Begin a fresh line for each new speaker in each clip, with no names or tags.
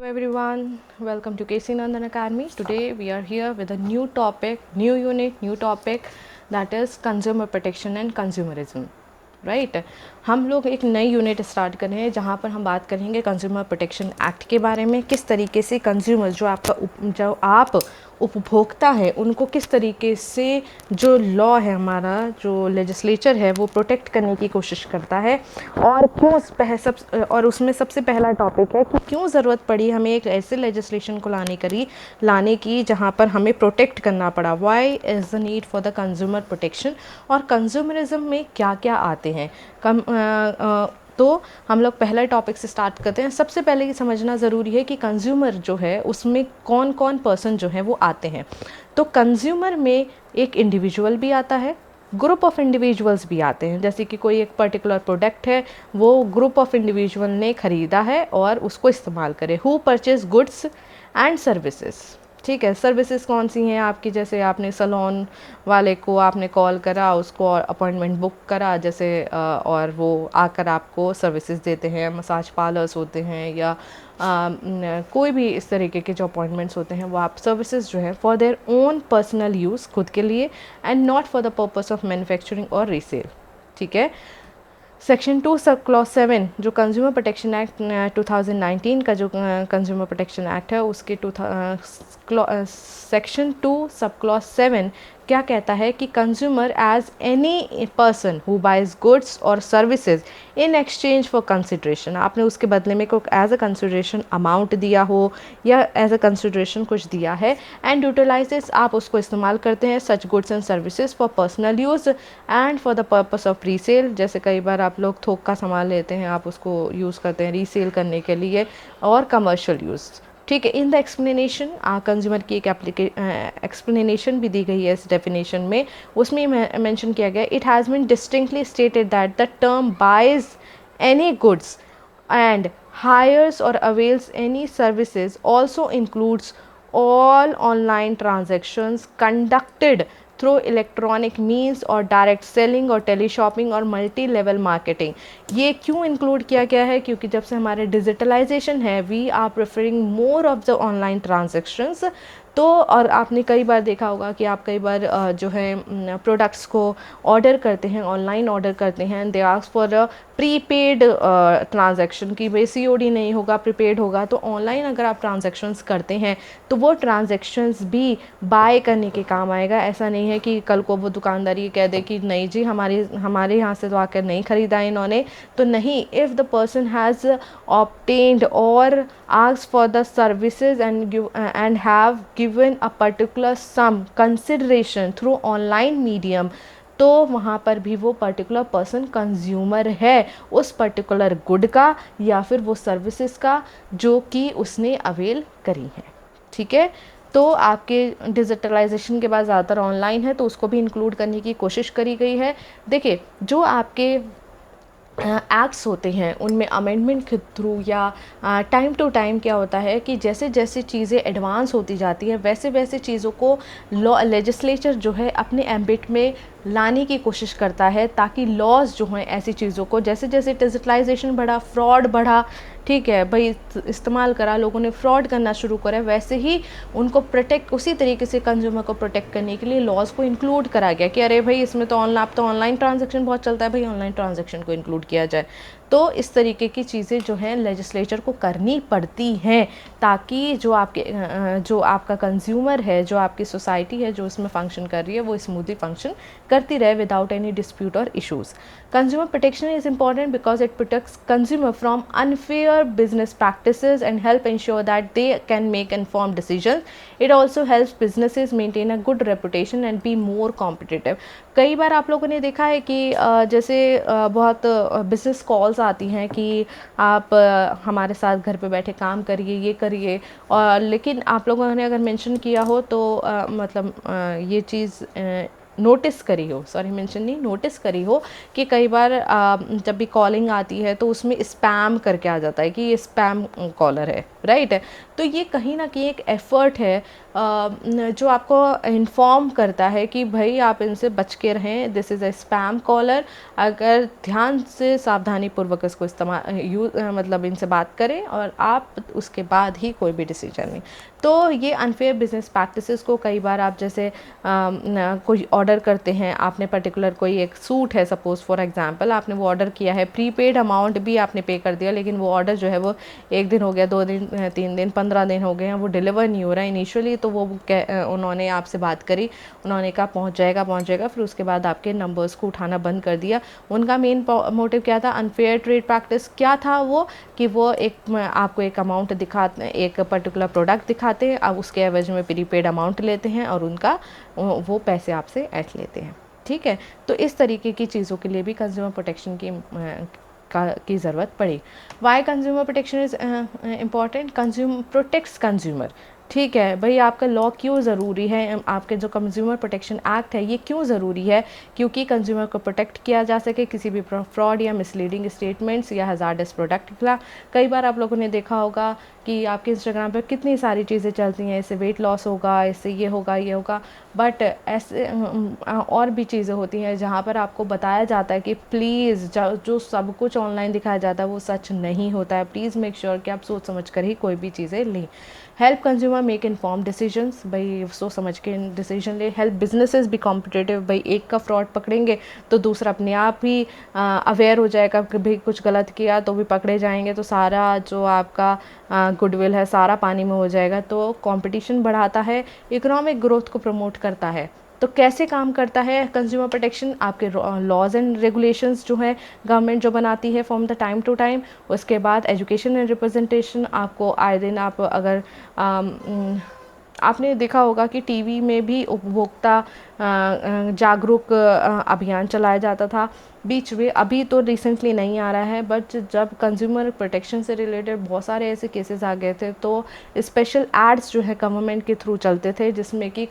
Hello everyone, welcome to KC Nandan Academy. Today we are here with a new topic, new unit, new topic, that is consumer protection and consumerism. Right हम लोग एक नई unit start कर रहे हैं जहाँ पर हम बात करेंगे कंज्यूमर प्रोटेक्शन एक्ट के बारे में। किस तरीके से कंज्यूमर जो आप उपभोक्ता है उनको किस तरीके से जो लॉ है हमारा जो लेजिस्लेचर है वो प्रोटेक्ट करने की कोशिश करता है, और क्यों और उसमें सबसे पहला टॉपिक है कि क्यों ज़रूरत पड़ी हमें एक ऐसे लेजिस्लेशन को लाने की जहाँ पर हमें प्रोटेक्ट करना पड़ा। Why is the need for the consumer protection, और कंज्यूमरिज्म में क्या क्या आते हैं। तो हम लोग पहले टॉपिक से स्टार्ट करते हैं। सबसे पहले ये समझना ज़रूरी है कि कंज्यूमर जो है उसमें कौन कौन पर्सन जो है वो आते हैं। तो कंज्यूमर में एक इंडिविजुअल भी आता है, ग्रुप ऑफ इंडिविजुअल्स भी आते हैं। जैसे कि कोई एक पर्टिकुलर प्रोडक्ट है, वो ग्रुप ऑफ इंडिविजुअल ने ख़रीदा है और उसको इस्तेमाल करे। Who purchase goods and services, ठीक है। सर्विसेज कौन सी हैं आपकी, जैसे आपने सैलून वाले को आपने कॉल करा, उसको अपॉइंटमेंट बुक करा जैसे, और वो आकर आपको सर्विसेज देते हैं। मसाज पार्लर्स होते हैं या कोई भी इस तरीके के जो अपॉइंटमेंट्स होते हैं वो आप सर्विसेज जो है for their own personal use, खुद के लिए, and not for the purpose of manufacturing और रीसेल, ठीक है। सेक्शन 2 सब क्लॉज 7 जो कंज्यूमर प्रोटेक्शन एक्ट 2019 का जो कंज्यूमर प्रोटेक्शन एक्ट है उसके सेक्शन 2 सब क्लॉज 7 क्या कहता है कि consumer as any person who buys goods और services in exchange for consideration, आपने उसके बदले में कोई एज अ कंसिड्रेशन अमाउंट दिया हो या एज अ कंसिड्रेशन कुछ दिया है, एंड यूटिलाइजेस आप उसको इस्तेमाल करते हैं such goods and services for personal use and for the purpose of resale. जैसे कई बार आप लोग थोक का सामान लेते हैं, आप उसको यूज़ करते हैं रीसेल करने के लिए, और कमर्शियल यूज़, ठीक है। इन द एक्सप्लेनेशन कंज्यूमर की एक एक्सप्लेनेशन भी दी गई है इस डेफिनेशन में। उसमें मेंशन किया गया, it has been distinctly stated that the term buys any goods and hires or avails any services also includes all online transactions conducted through electronic means or direct selling और teleshopping और multi level marketing. ये क्यों include किया गया है, क्योंकि जब से हमारे डिजिटलाइजेशन है we are preferring more of the online transactions. तो और आपने कई बार देखा होगा कि आप कई बार जो है प्रोडक्ट्स को ऑर्डर करते हैं, ऑनलाइन ऑर्डर करते हैं, they ask for a prepaid transaction की भाई COD नहीं होगा, प्रीपेड होगा। तो ऑनलाइन अगर आप ट्रांजैक्शंस करते हैं तो वो ट्रांजैक्शंस भी बाय करने के काम आएगा। ऐसा नहीं है कि कल को वो दुकानदारी कह दे कि नहीं जी हमारे यहाँ से तो आकर नहीं ख़रीदा इन्होंने, तो नहीं। If the person has obtained or asked for the services and have given a particular sum consideration through online medium, तो वहाँ पर भी वो पर्टिकुलर पर्सन कंज्यूमर है उस पर्टिकुलर गुड का या फिर वो सर्विसेज का जो कि उसने अवेल करी है, ठीक है। तो आपके डिजिटलाइजेशन के बाद ज़्यादातर ऑनलाइन है तो उसको भी इंक्लूड करने की कोशिश करी गई है। देखिए जो आपके एक्ट्स होते हैं उनमें अमेंडमेंट के थ्रू या टाइम टू टाइम क्या होता है कि जैसे जैसे चीज़ें एडवांस होती जाती हैं वैसे वैसे चीज़ों को लेजिस्लेचर जो है अपने एम्बिट में लाने की कोशिश करता है, ताकि लॉज जो हैं ऐसी चीज़ों को, जैसे जैसे डिजिटलाइजेशन बढ़ा, फ्रॉड बढ़ा, ठीक है भाई, इस्तेमाल करा, लोगों ने फ्रॉड करना शुरू करा, वैसे ही उनको प्रोटेक्ट उसी तरीके से कंज्यूमर को प्रोटेक्ट करने के लिए लॉज को इंक्लूड करा गया कि अरे भाई इसमें तो ऑनलाइन ट्रांजैक्शन बहुत चलता है, भाई ऑनलाइन ट्रांजैक्शन को इंक्लूड किया जाए। तो इस तरीके की चीज़ें जो हैं लेजिस्लेचर को करनी पड़ती हैं ताकि जो आपका कंज्यूमर है, जो आपकी सोसाइटी है जो इसमें फंक्शन कर रही है वो स्मूथली फंक्शन करती रहे विदाउट एनी डिस्प्यूट और issues. Consumer protection is important because it protects consumer from unfair business practices and help ensure that they can make informed decisions. It also helps businesses maintain a good reputation and be more competitive. कई बार आप लोगों ने देखा है कि जैसे बहुत business calls आती हैं कि आप हमारे साथ घर पे बैठे काम करिए, ये करिए, और लेकिन आप लोगों ने अगर मेंशन किया हो तो मतलब ये चीज़ नोटिस करी हो, सॉरी मेंशन नहीं, नोटिस करी हो कि कई बार जब भी कॉलिंग आती है तो उसमें स्पैम करके आ जाता है कि ये स्पैम कॉलर है, राइट है। तो ये कहीं ना कहीं एक एफ़र्ट है जो आपको इन्फॉर्म करता है कि भाई आप इनसे बच के रहें, this is a spam caller. अगर ध्यान से सावधानी पूर्वक इसको मतलब इनसे बात करें और आप उसके बाद ही कोई भी डिसीजन लें। तो ये अनफेयर बिजनेस प्रैक्टिसेस को कई बार आप जैसे कोई ऑर्डर करते हैं, आपने पर्टिकुलर कोई एक सूट है सपोज़ फॉर एग्जांपल, आपने वो ऑर्डर किया है, प्रीपेड अमाउंट भी आपने पे कर दिया, लेकिन वो ऑर्डर जो है वो 1 दिन हो गया, 2 दिन, 3 दिन, 15 दिन हो गए हैं, वो डिलीवर नहीं हो रहा है। इनिशियली तो वो उन्होंने आपसे बात करी, उन्होंने कहा पहुँच जाएगा, फिर उसके बाद आपके नंबर्स को उठाना बंद कर दिया। उनका मेन मोटिव क्या था? Unfair trade practice. क्या था वो? कि वो आपको एक अमाउंट दिखाते, एक पर्टिकुलर प्रोडक्ट दिखाते हैं, अब उसके एवज में प्रीपेड अमाउंट लेते हैं और उनका वो पैसे आपसे ऐंठ लेते हैं, ठीक है। तो इस तरीके की चीज़ों के लिए भी कंज्यूमर प्रोटेक्शन की ज़रूरत पड़ी। Why consumer protection is important? Consumer protects consumer, ठीक है भाई। आपका लॉ क्यों ज़रूरी है? आपके जो कंज्यूमर प्रोटेक्शन एक्ट है ये क्यों ज़रूरी है? क्योंकि कंज्यूमर को प्रोटेक्ट किया जा सके किसी भी फ्रॉड या मिसलीडिंग स्टेटमेंट्स या हज़ार्डस प्रोडक्ट के खिलाफ। कई बार आप लोगों ने देखा होगा कि आपके इंस्टाग्राम पर कितनी सारी चीज़ें चलती हैं, इससे वेट लॉस होगा, इससे ये होगा, बट ऐसे और भी चीज़ें होती हैं जहाँ पर आपको बताया जाता है कि प्लीज़ जो सब कुछ ऑनलाइन दिखाया जाता है वो सच नहीं होता है। प्लीज़ मेक श्योर कि आप सोच समझ कर ही कोई भी चीज़ें लें। Help consumer make inform decisions, भाई सोच समझ के डिसीजन ले। हेल्प बिजनेसेस भी कॉम्पिटिटिव, भाई एक का फ्रॉड पकड़ेंगे तो दूसरा अपने आप ही अवेयर हो जाएगा कि भाई कुछ गलत किया तो भी पकड़े जाएंगे, तो सारा जो आपका गुडविल है सारा पानी में हो जाएगा। तो कंपटीशन बढ़ाता है, इकोनॉमिक ग्रोथ को प्रमोट करता है। तो कैसे काम करता है कंज्यूमर प्रोटेक्शन? आपके लॉज एंड रेगुलेशंस जो है गवर्नमेंट जो बनाती है from the time to time. उसके बाद एजुकेशन एंड रिप्रेजेंटेशन, आपको आए दिन आप अगर आपने देखा होगा कि टीवी में भी उपभोक्ता जागरूक अभियान चलाया जाता था बीच में, अभी तो रिसेंटली नहीं आ रहा है, बट जब कंज्यूमर प्रोटेक्शन से रिलेटेड बहुत सारे ऐसे केसेस आ गए थे तो स्पेशल एड्स जो है गवर्नमेंट के थ्रू चलते थे जिसमें कि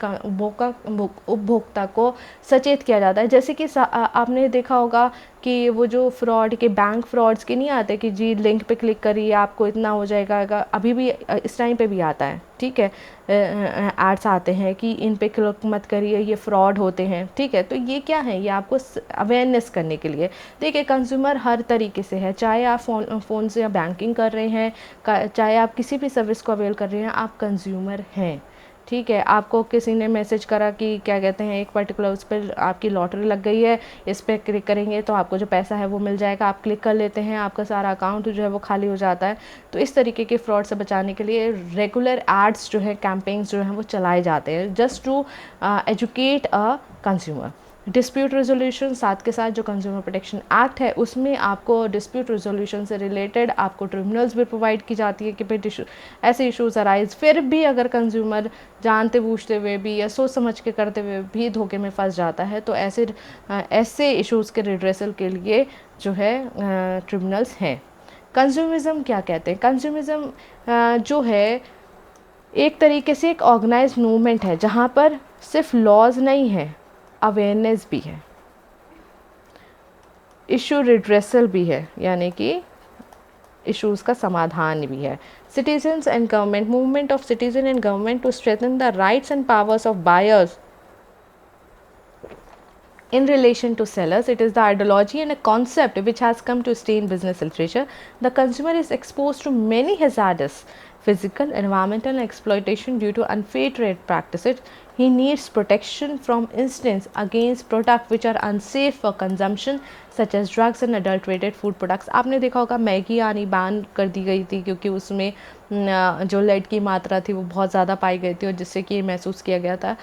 उपभोक्ता को सचेत किया जाता है। जैसे कि आपने देखा होगा कि वो जो फ्रॉड के बैंक फ्रॉड्स के नहीं आते कि जी लिंक पे क्लिक करिए आपको इतना हो जाएगा, अभी भी इस टाइम पे भी आता है, ठीक है। एड्स आते हैं कि इन पे क्लिक मत करिए, ये फ्रॉड होते हैं, ठीक है। तो ये क्या है? ये आपको अवेयरनेस करने के लिए। देखिए कंज्यूमर हर तरीके से है, चाहे आप फ़ोन से बैंकिंग कर रहे हैं, चाहे आप किसी भी सर्विस को अवेल कर रहे हैं, आप कंज्यूमर हैं, ठीक है। आपको किसी ने मैसेज करा कि क्या कहते हैं एक पर्टिकुलर उस पर आपकी लॉटरी लग गई है, इस पर क्लिक करेंगे तो आपको जो पैसा है वो मिल जाएगा, आप क्लिक कर लेते हैं, आपका सारा अकाउंट जो है वो खाली हो जाता है। तो इस तरीके के फ्रॉड से बचाने के लिए रेगुलर एड्स जो है, कैंपेन्स जो हैं वो चलाए जाते हैं just to educate a consumer. Dispute resolution, साथ के साथ जो कंज्यूमर प्रोटेक्शन एक्ट है उसमें आपको डिस्प्यूट रेजोल्यूशन से रिलेटेड आपको ट्रिब्यूनल्स भी प्रोवाइड की जाती है कि भाई ऐसे इश्यूज अराइज, फिर भी अगर कंज्यूमर जानते बूझते हुए भी या सोच समझ के करते हुए भी धोखे में फंस जाता है तो ऐसे इश्यूज़ के रिड्रेसल के लिए जो है ट्रिब्यूनल्स हैं। कंज्यूमरिज्म क्या कहते हैं? कंज्यूमरिज्म जो है एक तरीके से एक ऑर्गेनाइज्ड मूवमेंट है जहाँ पर सिर्फ लॉज नहीं है, अवेयरनेस भी है, इशू रिड्रेसल भी है, यानी कि इश्यूज़ का समाधान भी है। Citizens and government, movement of citizen and government to strengthen the rights and powers of buyers in relation to sellers. It is the ideology and a concept which has come to stay in business literature. The consumer is exposed to many hazardous physical, environmental and exploitation due to unfair trade practices. He needs protection from instance against products which are unsafe for consumption such as drugs and adulterated food products. आपने देखा होगा Maggi आनी ban कर दी गई थी क्योंकि उसमें जो लेड की मात्रा थी वो बहुत ज़्यादा पाई गई थी और जिससे कि महसूस किया गया था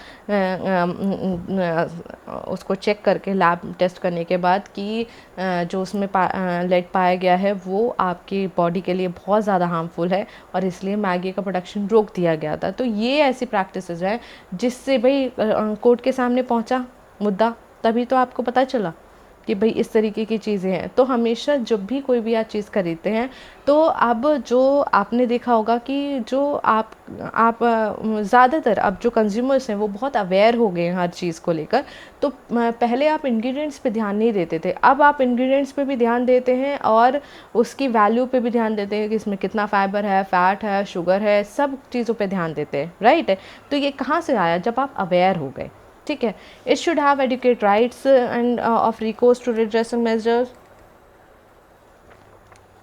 उसको चेक करके लैब टेस्ट करने के बाद कि जो उसमें लेड पाया गया है वो आपकी बॉडी के लिए बहुत ज़्यादा हार्मफुल है और इसलिए मैगी का प्रोडक्शन रोक दिया गया था। तो ये ऐसी प्रैक्टिसेस हैं जिससे भाई कोर्ट के सामने पहुंचा मुद्दा, तभी तो आपको पता चला कि भाई इस तरीके की चीज़ें हैं। तो हमेशा जब भी कोई भी आप चीज़ खरीदते हैं तो अब जो आपने देखा होगा कि जो आप ज़्यादातर अब जो कंज्यूमर्स हैं वो बहुत अवेयर हो गए हैं हर चीज़ को लेकर। तो पहले आप इंग्रेडिएंट्स पे ध्यान नहीं देते थे, अब आप इंग्रेडिएंट्स पे भी ध्यान देते हैं और उसकी वैल्यू पे भी ध्यान देते हैं कि इसमें कितना फाइबर है, फैट है, शुगर है, सब चीज़ों पे ध्यान देते हैं, राइट। तो ये कहाँ से आया? जब आप अवेयर हो गए, ठीक है। It should have educate rights and of recourse to redressal measures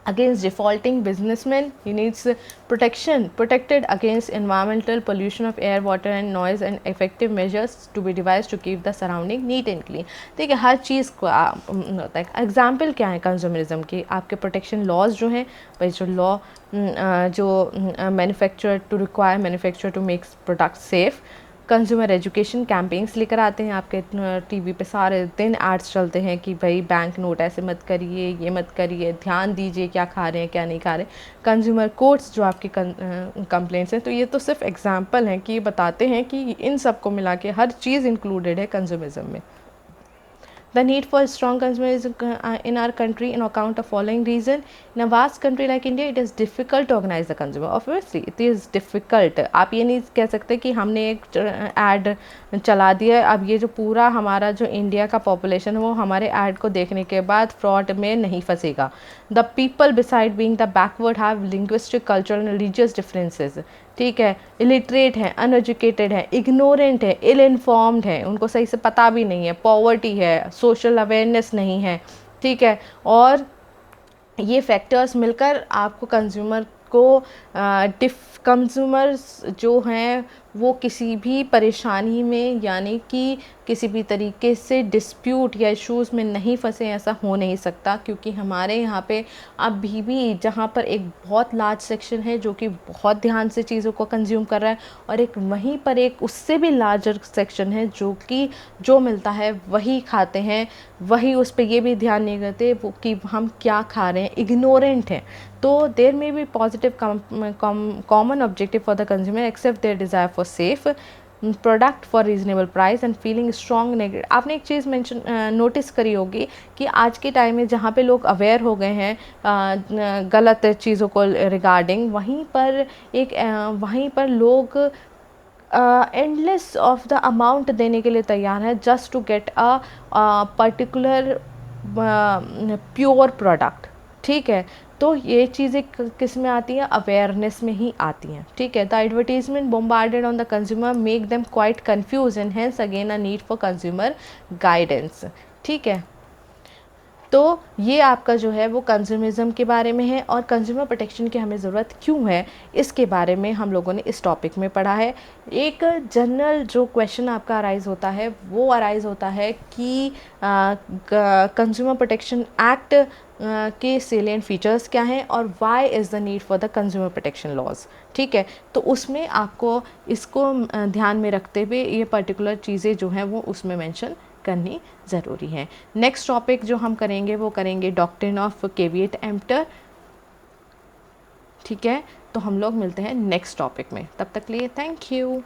against defaulting businessmen. He needs protected against environmental pollution of air, water and noise, and effective measures to be devised to keep the surrounding neat and clean. ठीक है, हर चीज़ को होता है। Example क्या है consumerism के? आपके protection laws जो हैं, भाई जो लॉ जो manufacturer to require manufacturer to make product safe, consumer education campaigns लेकर आते हैं। आपके टीवी पे सारे दिन एड्स चलते हैं कि भाई बैंक नोट ऐसे मत करिए, ये मत करिए, ध्यान दीजिए क्या खा रहे हैं क्या नहीं खा रहे। कंज्यूमर कोर्ट्स जो आपकी कंप्लेंट्स हैं, तो ये तो सिर्फ एग्जांपल हैं कि ये बताते हैं कि इन सब को मिला के हर चीज़ इंक्लूडेड है कंज्यूमरिज्म में। The need for strong consumerism in our country in account of following reason. In a vast country like India, it is difficult to organize the consumer. Obviously, it is difficult. आप ये नहीं कह सकते कि हमने एक add चला दिया, अब ये जो पूरा हमारा जो इंडिया का पॉपुलेशन है वो हमारे ऐड को देखने के बाद फ्रॉड में नहीं फंसेगा। The people beside being the backward have linguistic, cultural and religious differences. ठीक है, इलिटरेट हैं, अनएजुकेटेड हैं, इग्नोरेंट है, इल इन्फॉर्म्ड है, उनको सही से पता भी नहीं है, पॉवर्टी है, सोशल अवेयरनेस नहीं है, ठीक है। और ये फैक्टर्स मिलकर आपको कंज्यूमर को कंज्यूमर्स जो हैं वो किसी भी परेशानी में यानी कि किसी भी तरीके से डिस्प्यूट या इश्यूज़ में नहीं फंसे, ऐसा हो नहीं सकता। क्योंकि हमारे यहाँ पे अभी भी जहाँ पर एक बहुत लार्ज सेक्शन है जो कि बहुत ध्यान से चीज़ों को कंज्यूम कर रहा है, और एक वहीं पर एक उससे भी लार्जर सेक्शन है जो कि जो मिलता है वही खाते हैं, वही उस पर ये भी ध्यान नहीं करते वो कि हम क्या खा रहे हैं, इग्नोरेंट हैं। तो there may be positive common objective for the consumer except their desire for safe product for reasonable price and feeling strong negative. आपने एक चीज़ मेंशन नोटिस करी होगी कि आज के टाइम में जहाँ पे लोग अवेयर हो गए हैं गलत चीज़ों को रिगार्डिंग, वहीं पर लोग एंडलेस ऑफ द अमाउंट देने के लिए तैयार है just to get a particular pure product, ठीक है। तो ये चीज़ें किस में आती हैं? अवेयरनेस में ही आती हैं, ठीक है। The advertisement bombarded on the consumer make them quite confuse and hence again a need for consumer guidance, ठीक है। तो ये आपका जो है वो कंज्यूमरिज्म के बारे में है, और कंज्यूमर प्रोटेक्शन की हमें ज़रूरत क्यों है इसके बारे में हम लोगों ने इस टॉपिक में पढ़ा है। एक जनरल जो क्वेश्चन आपका अराइज़ होता है वो अराइज़ होता है कि कंज्यूमर प्रोटेक्शन एक्ट के सेलिएंट फीचर्स क्या हैं और why is the need for the consumer protection laws, ठीक है। तो उसमें आपको इसको ध्यान में रखते हुए ये पर्टिकुलर चीज़ें जो हैं वो उसमें मेंशन करनी ज़रूरी है। नेक्स्ट टॉपिक जो हम करेंगे वो करेंगे डॉक्ट्रिन ऑफ कैविएट एम्प्टर, ठीक है। तो हम लोग मिलते हैं नेक्स्ट टॉपिक में, तब तक के लिए थैंक यू।